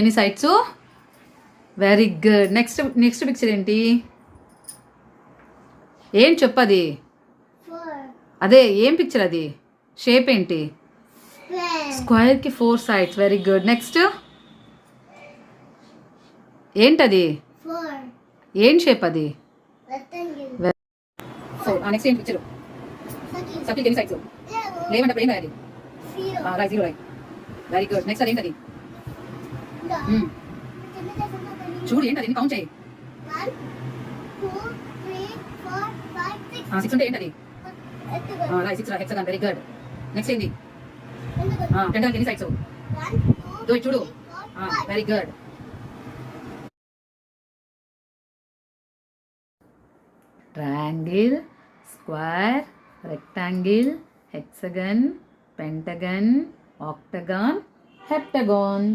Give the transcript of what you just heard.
ఎన్ని sides? Very good. Next picture ఏంటి? ఏం చెప్పది? అదే ఏం పిక్చర్ అది? షేప్ ఏంటి? స్క్వేర్కి 4 sides. Very good. నెక్స్ట్ ఏంటది? ఏం షేప్ అది? నెక్స్ట్ ఏం పిక్చర్? సర్కిల్ ఎన్ని సైడ్స్? లేవంటే ఏం రాయాలి? Right, 0 right. Very good. Next అదేంటది? చూడు ఏంటది? కౌంట్ చేయి. 6 అంటే ఏంటది? Right, 6 hexagon. Very good. Next ఏంటి? పెంటగాన్ ఎన్ని సైడ్స్? చూడు. Very good. Triangle, square, rectangle, hexagon, pentagon, octagon, హెప్టగాన్.